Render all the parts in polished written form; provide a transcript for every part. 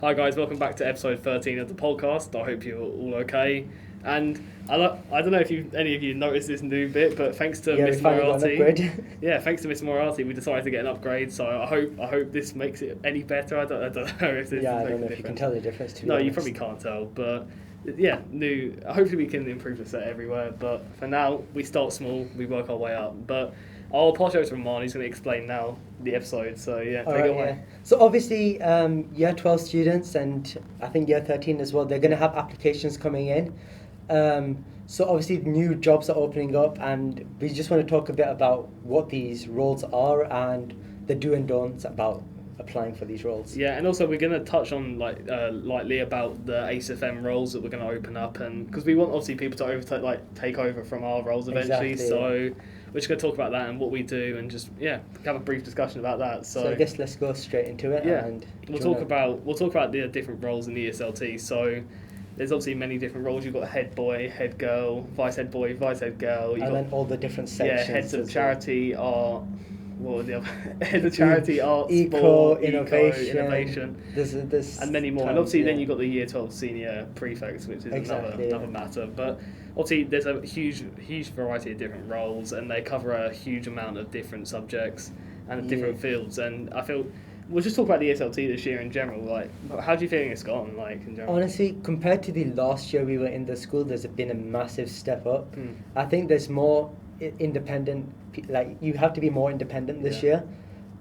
Hi guys, welcome back to episode 13 of the podcast. I hope you're all okay. And I don't know if any of you noticed this new bit, but thanks to Miss Moriarty, thanks to Miss Moriarty, we decided to get an upgrade. So I hope this makes it any better. I don't know if this. I don't know if you can tell the difference. To be honest. You probably can't tell, but yeah, new. Hopefully we can improve the set everywhere. But for now, we start small, we work our way up. But I'll pass you over to Amaan. He's going to explain now the episode. So yeah, take it away. Yeah. So obviously, year 12 students and I think year 13 as well, they're going to have applications coming in. So obviously new jobs are opening up, and we just want to talk a bit about what these roles are and the do and don'ts about applying for these roles. Yeah, and also we're going to touch on lightly about the ACFM roles that we're going to open up, and because we want obviously people to take over from our roles eventually. Exactly, so we're just going to talk about that and what we do, and just have a brief discussion about that. So I guess let's go straight into it. Yeah, and we'll talk about the different roles in the ESLT. So there's obviously many different roles. You've got head boy, head girl, vice head boy, vice head girl. Then all the different sections. Yeah, heads of charity, art. What were the other? Head of charity, art, eco, sport, innovation. There's and many more. And obviously then you've got the year 12 senior prefects, which is another matter. But obviously there's a huge variety of different roles, and they cover a huge amount of different subjects and different fields. And I feel we'll just talk about the ESLT this year in general. Like, how do you think it's gone? In general? Honestly, compared to the last year we were in the school, there's been a massive step up. I think there's more independent. You have to be more independent this year.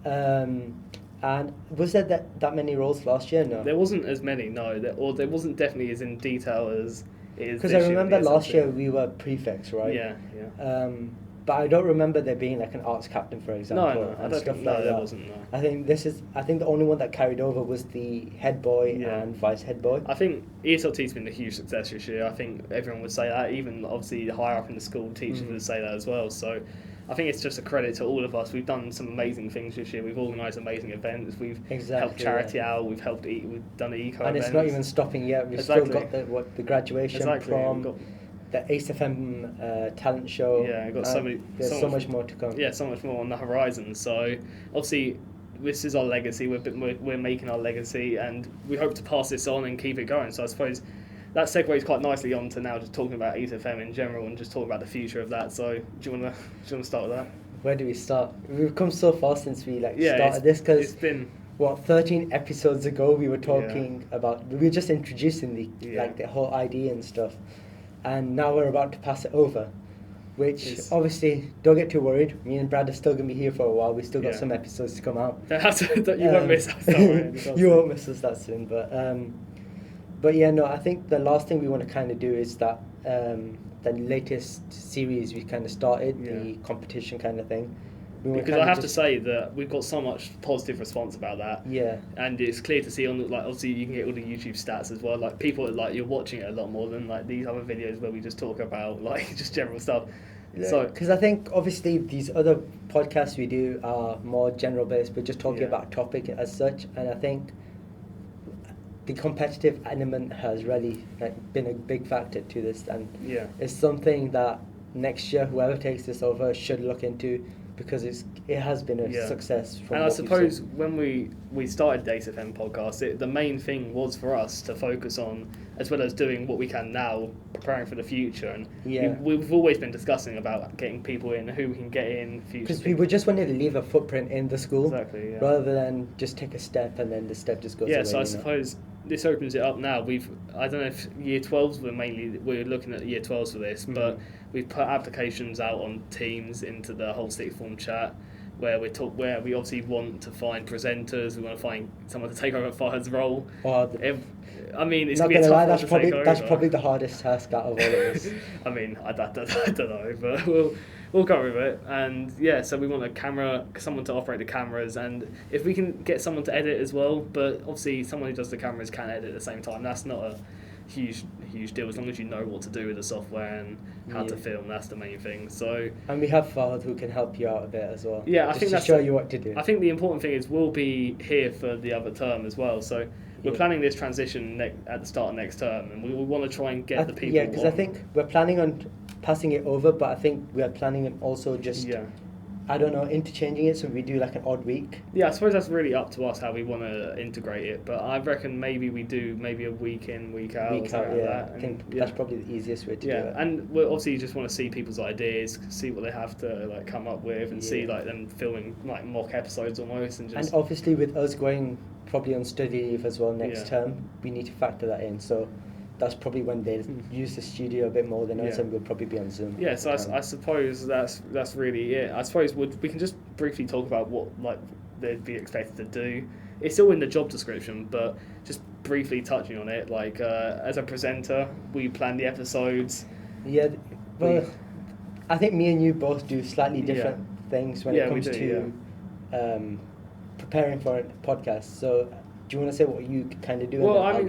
And was there that many roles last year? No, there wasn't as many. No, there wasn't definitely as in detail as it is. Because I remember last year we were prefects, right? Yeah. But I don't remember there being an arts captain, for example. No, I don't think there wasn't. No. I think the only one that carried over was the head boy and vice head boy. I think ESLT's been a huge success this year. I think everyone would say that. Even obviously higher up in the school, teachers would say that as well. So I think it's just a credit to all of us. We've done some amazing things this year. We've organised amazing events. We've helped charity out. We've helped we've done eco and events. it's not even stopping yet. We've still got the graduation prom. The ACFM talent show. Yeah, got there's so much more to come. Yeah, so much more on the horizon. So obviously, this is our legacy. We're making our legacy, and we hope to pass this on and keep it going. So I suppose that segues quite nicely on to now just talking about ACFM in general and just talking about the future of that. So do you want to start with that? Where do we start? We've come so far since we started this, because it's been 13 episodes ago we were talking about, we were just introducing the whole idea and stuff. And now we're about to pass it over, which obviously don't get too worried. Me and Brad are still going to be here for a while. We still got some episodes to come out. You won't miss us. You won't miss us that soon. But yeah, no, I think the last thing we want to kind of do is that the latest series we kind of started, the competition kind of thing. Because I have to say that we've got so much positive response about that. Yeah. And it's clear to see on obviously you can get all the YouTube stats as well. People you're watching it a lot more than these other videos where we just talk about just general stuff. Yeah. So because I think obviously these other podcasts we do are more general based. We're just talking about a topic as such, and I think the competitive element has really been a big factor to this, and it's something that next year whoever takes this over should look into, because it has been a success. And I suppose when we started the ACFM podcast, the main thing was for us to focus on, as well as doing what we can now, preparing for the future. And we've always been discussing about getting people in, who we can get in future. Because we just wanted to leave a footprint in the school, rather than just take a step and then the step just goes away. Yeah, so I suppose this opens it up now. I don't know if year 12s we're looking at year 12s for this, but we've put applications out on Teams into the whole sixth form chat, where we obviously want to find presenters. We want to find someone to take over Fahad's role. It's not gonna be a tough that's probably the hardest task out of all of us. I don't know, but we'll go with it. And so we want someone to operate the cameras, and if we can get someone to edit as well. But obviously, someone who does the cameras can edit at the same time. That's not a huge deal, as long as you know what to do with the software and how to film. That's the main thing. So, and we have Fahad who can help you out a bit as well. I think that's show you what to do. I think the important thing is we'll be here for the other term as well. So we're planning this transition at the start of next term, and we want to try and get the people. Yeah, because I think we're planning on passing it over, but I think we're planning on also just I don't know, interchanging it so we do like an odd week. Yeah, I suppose that's really up to us how we want to integrate it. But I reckon maybe we do maybe a week in, week out, or something like that. I think that's probably the easiest way to do it. And we obviously you just want to see people's ideas, see what they have to like come up with, and see like them filming like mock episodes almost, and just. And obviously with us going probably on study leave as well next term, we need to factor that in. So that's probably when they use the studio a bit more than us, and we'll probably be on Zoom. Yeah, so I suppose that's really it. I suppose we can just briefly talk about what like they'd be expected to do. It's all in the job description, but just briefly touching on it, like as a presenter, we plan the episodes. Yeah, well, I think me and you both do slightly different things when it comes to preparing for a podcast. So do you want to say what you kind of do? Well, I mean,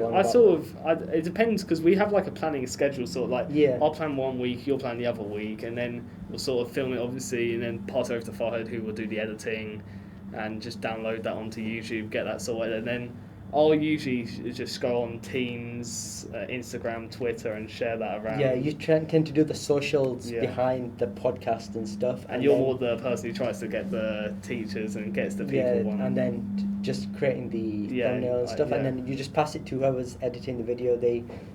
it depends because we have like a planning schedule, sort of like I'll plan 1 week, you'll plan the other week, and then we'll sort of film it obviously, and then pass over to Fahad who will do the editing, and just download that onto YouTube, get that sorted, and then I'll usually just go on Teams, Instagram, Twitter, and share that around. Yeah, you tend to do the socials behind the podcast and stuff. And you're more the person who tries to get the teachers and gets the people on. And then just creating the thumbnail and stuff, and then you just pass it to whoever's editing the video,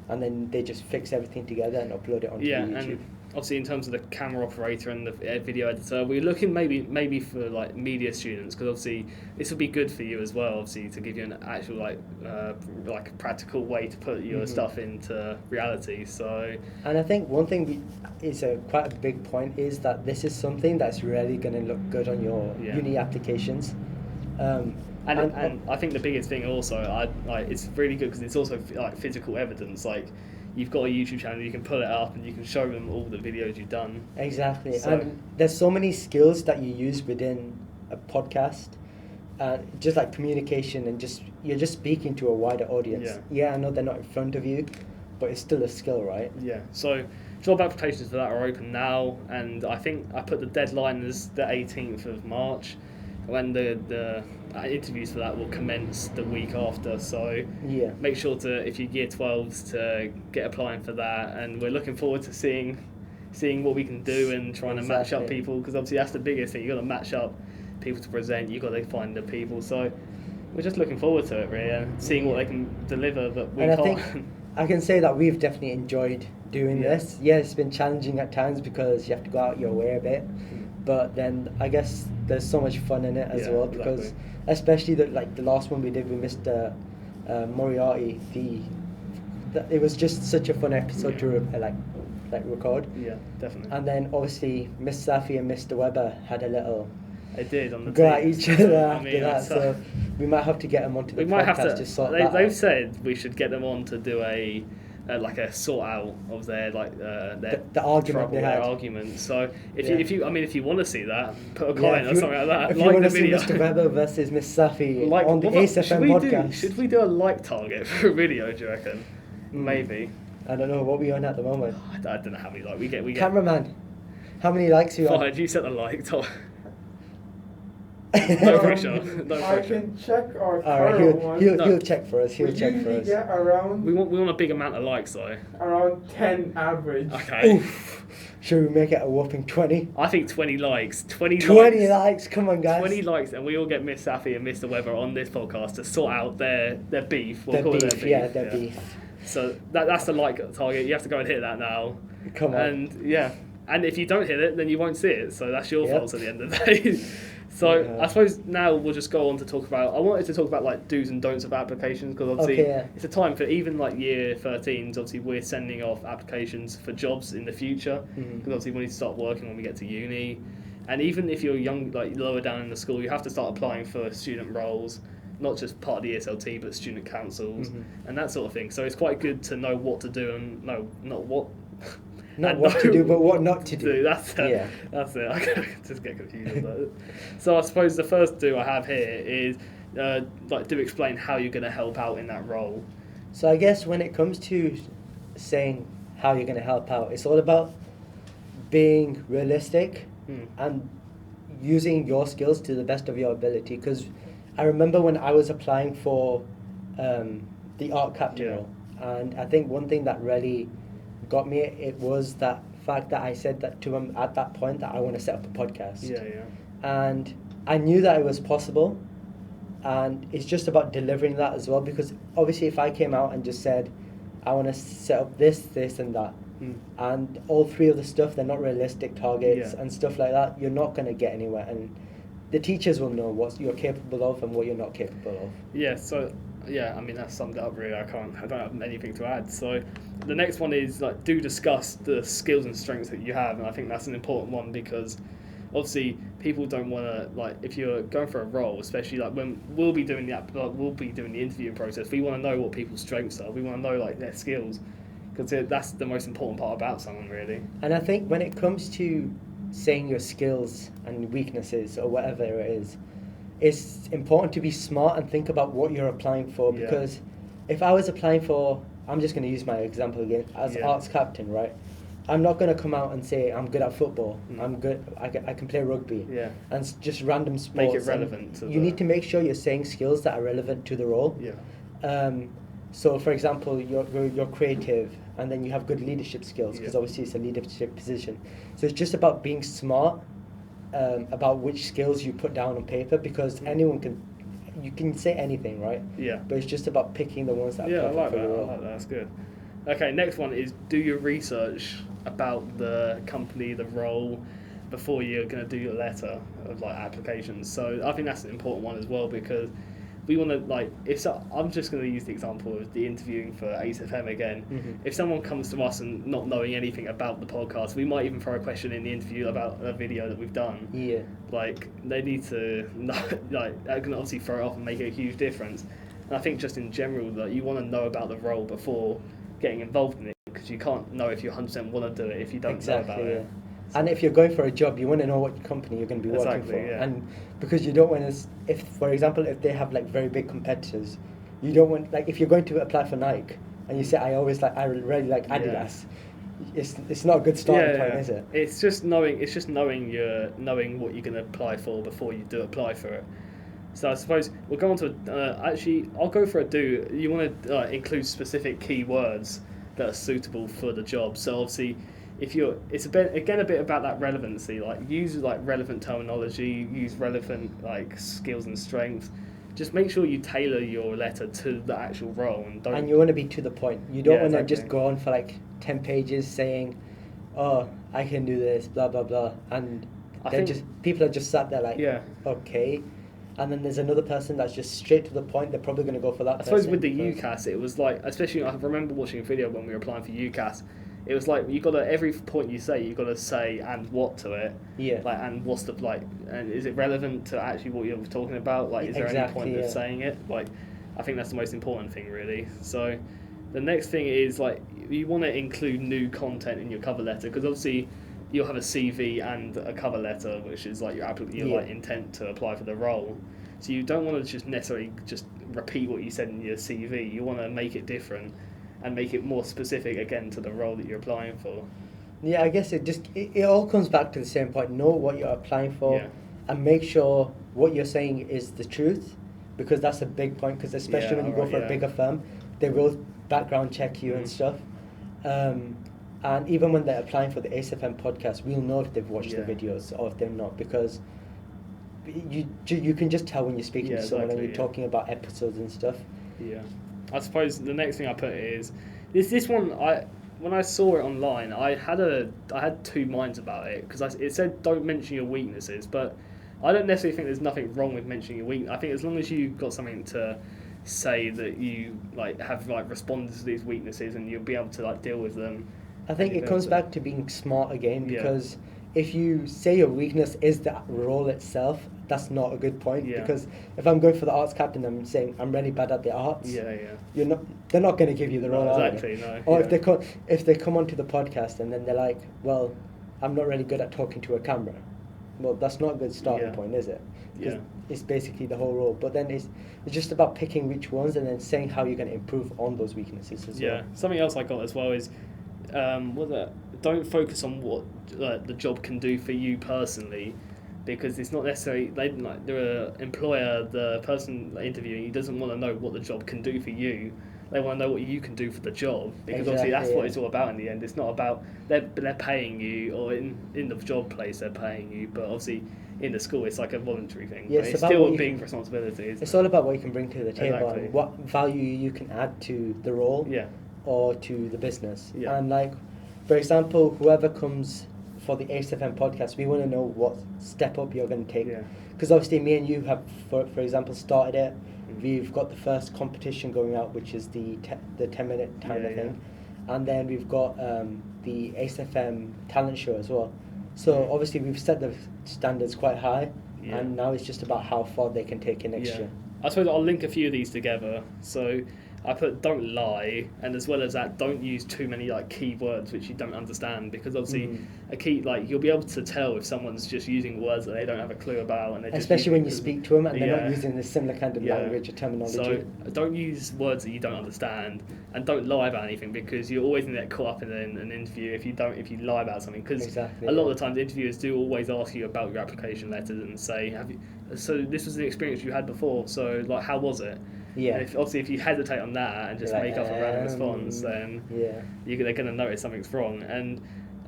and then they just fix everything together and upload it onto YouTube. And obviously in terms of the camera operator and the video editor, we're looking maybe for like media students, because obviously this would be good for you as well, obviously, to give you an actual like a practical way to put your stuff into reality. So, and I think one thing is quite a big point is that this is something that's really going to look good on your uni applications. And I think the biggest thing also, it's really good because it's also like physical evidence. Like, you've got a YouTube channel, you can pull it up and you can show them all the videos you've done. Exactly. So, and there's so many skills that you use within a podcast, just like communication, and you're just speaking to a wider audience. Yeah, I know they're not in front of you, but it's still a skill, right? Yeah. So job applications for that are open now, and I think I put the deadline as the 18th of March, when the interviews for that will commence the week after. So make sure to, if you're year 12s, to get applying for that, and we're looking forward to seeing what we can do and trying to match up people, because obviously that's the biggest thing. You've got to match up people to present, you've got to find the people. So we're just looking forward to it, really, and seeing what they can deliver that we can't. I think I can say that we've definitely enjoyed doing this. Yeah, it's been challenging at times because you have to go out your way a bit, but then I guess there's so much fun in it as well, because especially the last one we did with Mr. Moriarty, it was just such a fun episode to record. Yeah, definitely. And then obviously Miss Safi and Mr. Weber had a little on the go at each other after that, so we might have to get them onto the podcast to sort that out. They've said we should get them on to do a sort out of their the argument they had. Argument. So if you want to see that, put a comment or something like that. If you want to see Mr. Weber versus Miss Safi on the ASFM podcast, should we do a like target for a video? Do you reckon? Maybe. I don't know what we're on at the moment. I don't know how many we get. Cameraman, how many likes are you on? Fine, you set the like target. No pressure. I can check our current one. He'll check for us. He'll check for us. Get around. We want a big amount of likes though. Around 10 average. Okay. Oof. Should we make it a whopping 20? I think 20 likes. 20 likes. Come on, guys. 20 likes, and we all get Miss Safi and Mr. Weber on this podcast to sort out their beef. Their beef. So that's the like target. You have to go and hit that now. Come on. And if you don't hit it, then you won't see it. So that's your fault at the end of the day. So I suppose now we'll just go on to talk about. I wanted to talk about like do's and don'ts of applications, because obviously it's a time for even like year 13s. Obviously we're sending off applications for jobs in the future, because obviously we need to start working when we get to uni. And even if you're young, like lower down in the school, you have to start applying for student roles, not just part of the ESLT, but student councils and that sort of thing. So it's quite good to know what to do and not what. Not what to do, but what not to do. That's it. I just get confused with that. So I suppose the first do I have here is do explain how you're going to help out in that role. So I guess when it comes to saying how you're going to help out, it's all about being realistic and using your skills to the best of your ability. Because I remember when I was applying for the art captain role, and I think one thing that really got me, it was that fact that I said that to him at that point that I want to set up a podcast. and I knew that it was possible, and it's just about delivering that as well, because obviously if I came out and just said I want to set up this and that, and all three of the stuff, they're not realistic targets and stuff like that, you're not going to get anywhere, and the teachers will know what you're capable of and what you're not capable of. Yeah, so yeah, I mean that's summed it up really. I don't have anything to add. So the next one is like, do discuss the skills and strengths that you have, and I think that's an important one, because obviously people don't want to, like, if you're going for a role, especially like when we'll be doing the interviewing process, we want to know what people's strengths are. We want to know like their skills, because that's the most important part about someone, really. And I think when it comes to saying your skills and weaknesses or whatever it is, it's important to be smart and think about what you're applying for, because if I was applying for, I'm just going to use my example again, as arts captain, right? I'm not going to come out and say I'm good at football, I'm good, I can play rugby, and just random sports. Make it relevant. You need to make sure you're saying skills that are relevant to the role. So, for example, you're creative, and then you have good leadership skills, because obviously it's a leadership position. So it's just about being smart about which skills you put down on paper, because you can say anything, right? Yeah. But it's just about picking the ones that are perfect for the role. I like that. That's good. Okay, next one is do your research about the company, the role, before you're going to do your letter of like applications. So I think that's an important one as well, because we want to, like, I'm just going to use the example of the interviewing for ACE-FM again. If someone comes to us and not knowing anything about the podcast, we might even throw a question in the interview about a video that we've done. Like, they need to know, like, that can obviously throw it off and make a huge difference. And I think just in general, that you want to know about the role before getting involved in it, because you can't know if you 100% want to do it if you don't know about it. And if you're going for a job, you want to know what company you're going to be working for. And because you don't want to, if, for example, if they have like very big competitors, you don't want, like, if you're going to apply for Nike and you say, I really like Adidas, it's not a good starting point, is it? It's just knowing what you're going to apply for before you do apply for it. So I suppose we'll go on to, actually, I'll go for a do. You want to include specific keywords that are suitable for the job. So obviously, it's a bit about that relevancy. Like, use like relevant terminology, use relevant like skills and strengths. Just make sure you tailor your letter to the actual role, and you want to be to the point. You don't want to just go on for like 10 pages saying, "Oh, I can do this," blah blah blah, and people are just sat there like, okay. And then there's another person that's just straight to the point. They're probably going to go for that. I suppose with the UCAS, it was like, especially I remember watching a video when we were applying for UCAS. It was like you got to, every point you say, you got to say and what to it. Like, and what's the, like, and is it relevant to actually what you're talking about? Like, is there any point of saying it? Like, I think that's the most important thing, really. So the next thing is, like, you want to include new content in your cover letter, because obviously you'll have a CV and a cover letter, which is like your like intent to apply for the role. So you don't want to just necessarily just repeat what you said in your CV. You want to make it different and make it more specific again to the role that you're applying for. Yeah, I guess it all comes back to the same point. Know what you're applying for, and make sure what you're saying is the truth, because that's a big point. Because especially when you go for a bigger firm, they will background check you and stuff. And even when they're applying for the ACE-FM podcast, we'll know if they've watched the videos or if they're not, because you can just tell when you're speaking to someone and you're talking about episodes and stuff. Yeah. I suppose the next thing I put is this one. When I saw it online, I had two minds about it, because it said don't mention your weaknesses, but I don't necessarily think there's nothing wrong with mentioning your weakness. I think as long as you've got something to say that you like have like responded to these weaknesses and you'll be able to like deal with them. I think it comes back to being smart again, because if you say your weakness is the role itself, that's not a good point. Because if I'm going for the arts captain, I'm saying I'm really bad at the arts. They're not going to give you the role. Or if they come onto the podcast and then they're like, well, I'm not really good at talking to a camera. Well, that's not a good starting point, is it? Because it's basically the whole role. But then it's just about picking which ones and then saying how you're going to improve on those weaknesses as well. Something else I got as well is don't focus on what the job can do for you personally, because it's not necessarily the employer, the person interviewing you doesn't want to know what the job can do for you. They want to know what you can do for the job, because obviously that's what it's all about in the end. It's not about they're paying you, or in the job place they're paying you, but obviously in the school. It's like a voluntary thing. Yeah, but it's it's about still what a you big can- responsibility. Isn't It's it? all about what you can bring to the table Exactly. and what value you can add to the role Yeah. or to the business. Yeah. And like, for example, whoever comes for the ACFM podcast, we want to know what step up you're going to take. Yeah. Because obviously me and you have, for example, started it. Mm. We've got the first competition going out, which is the 10-minute timer Yeah, thing. And then we've got the ACFM talent show as well. So obviously we've set the standards quite high. Yeah. And now it's just about how far they can take it next Yeah. year. I suppose I'll link a few of these together. So I put don't lie, and as well as that, don't use too many like key words which you don't understand, because obviously a key, like, you'll be able to tell if someone's just using words that they don't have a clue about, and they're just Especially when you using speak to them and they're Yeah. not using a similar kind of Yeah. language or terminology. So don't use words that you don't understand, and don't lie about anything, because you're always going to get caught up in an interview if you lie about something. Because Exactly, a lot yeah. of the times interviewers do always ask you about your application letters and say, so this was the experience you had before, so like how was it? Yeah. And obviously if you hesitate on that and just You're make like, up a random response, then yeah. they're going to notice something's wrong. And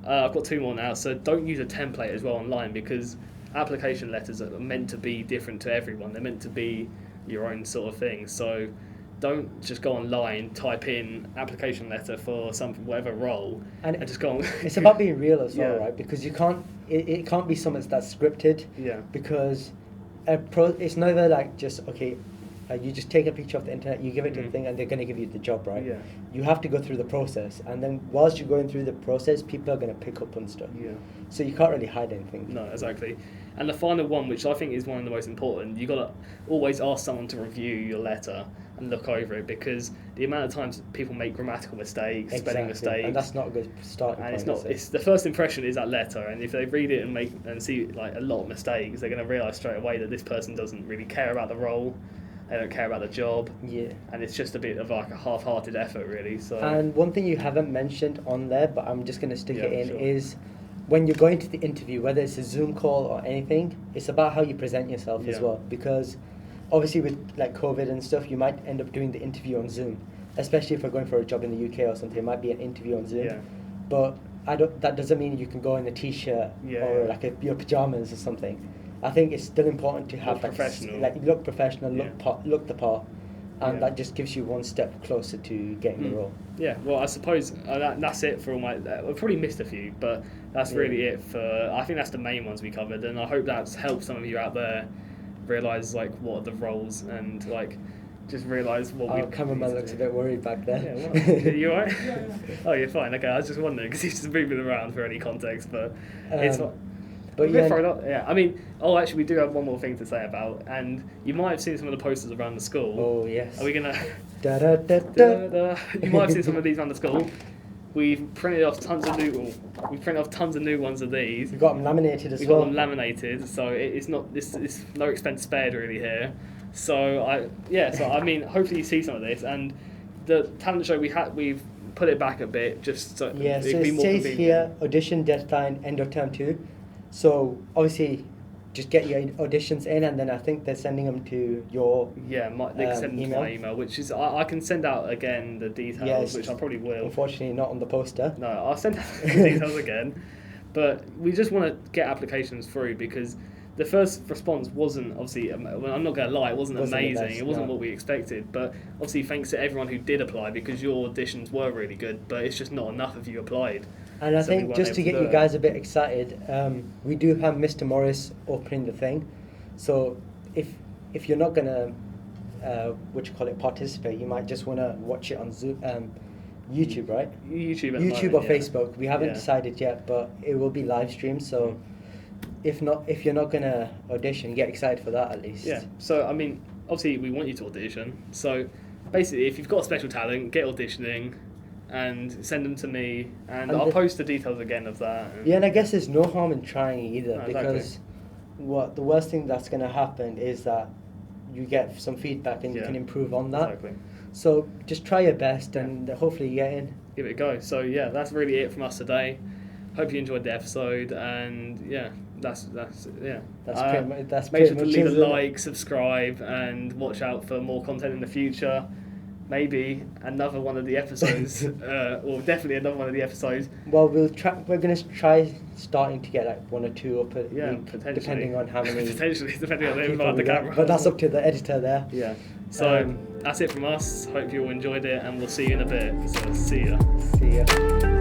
I've got two more now. So don't use a template as well online, because application letters are meant to be different to everyone. They're meant to be your own sort of thing. So don't just go online, type in application letter for something, whatever role, and just go on. It's about being real as well, Yeah. right? Because you can't, it can't be something that's scripted. Yeah. Because it's neither like just, okay, you just take a picture of the internet, you give it to the thing, and they're going to give you the job, right? Yeah. You have to go through the process, and then whilst you're going through the process, people are going to pick up on stuff. Yeah. So you can't really hide anything. No, exactly. And the final one, which I think is one of the most important, you got to always ask someone to review your letter and look over it, because the amount of times people make grammatical mistakes, spelling mistakes, And that's not a good starting and point. it's not. is it? It's the first impression is that letter, and if they read it and see like a lot of mistakes, they're going to realise straight away that this person doesn't really care about the role, they don't care about the job, Yeah. and it's just a bit of like a half-hearted effort, really. So And one thing you haven't mentioned on there, but I'm just going to stick Yeah, it in, sure. is when you're going to the interview, whether it's a Zoom call or anything, it's about how you present yourself as Yeah. well. Because obviously with like COVID and stuff, you might end up doing the interview on Zoom. Especially if we're going for a job in the UK or something, it might be an interview on Zoom. Yeah. But that doesn't mean you can go in a t-shirt Yeah, or yeah. like your pajamas or something. I think it's still important to have Look professional. look professional, Yeah. look the part, and Yeah. that just gives you one step closer to getting the role. Yeah, well, I suppose that's it for all my. I've probably missed a few, but that's Yeah. really it for. I think that's the main ones we covered, and I hope that's helped some of you out there realise like what are the roles, and like just realise what Our we. cameraman looks a bit worried back there. Yeah, well, are you alright? Yeah, yeah. Oh, you're fine. Okay, I was just wondering because he's just moving around for any context, but it's. But We're yeah, thrown up, yeah. I mean, actually, we do have one more thing to say about, and you might have seen some of the posters around the school. oh yes. Are we gonna? Da, da, da, Da, da. da. You might have seen some of these around the school. We've printed off tons of new ones of these. We've got them laminated as We've well. got them laminated, so it's not this. It's no expense spared really here. So I mean, hopefully you see some of this, and the talent show we've put it back a bit just so Yeah, so it'd be it more says convenient. here audition deadline end of term 2. So obviously, just get your auditions in, and then I think they're sending them to your Yeah, they can send them to my email. email, which is I can send out again the details, Yes. which I probably will. Unfortunately, not on the poster. No, I'll send out the details again. But we just want to get applications through, because the first response wasn't obviously. Well, I'm not going to lie, it wasn't Wasn't the amazing. best, It wasn't no. what we expected. But obviously, thanks to everyone who did apply, because your auditions were really good. But it's just not enough of you applied. And I So we think weren't just to able get to you do it. guys a bit excited, we do have Mr. Morris opening the thing. So if you're not gonna participate, you might just want to watch it on Zoom, YouTube, right? YouTube, at the YouTube moment, or yeah. Facebook. We haven't Yeah. decided yet, but it will be live streamed. So if you're not gonna audition, get excited for that at least. Yeah. So I mean, obviously, we want you to audition. So basically, if you've got a special talent, get auditioning, and send them to me, and And I'll the- post the details again of that. Yeah, and I guess there's no harm in trying either, No, exactly. because what the worst thing that's gonna happen is that you get some feedback and you Yeah. can improve on that. Exactly. So just try your best, and hopefully you get in. Give it a go. So yeah, that's really it from us today. Hope you enjoyed the episode, and yeah, that's yeah. That's pretty much that's Make pretty sure to much leave a it, isn't it? like, subscribe, and watch out for more content in the future. maybe another one of the episodes, or definitely another one of the episodes. Well, we're gonna try starting to get like 1 or 2 up a week, Potentially. depending on how many. Potentially, depending on who people invited the we get. camera. But that's up to the editor there. Yeah. So Um, that's it from us. Hope you all enjoyed it, and we'll see you in a bit. So see ya. See ya.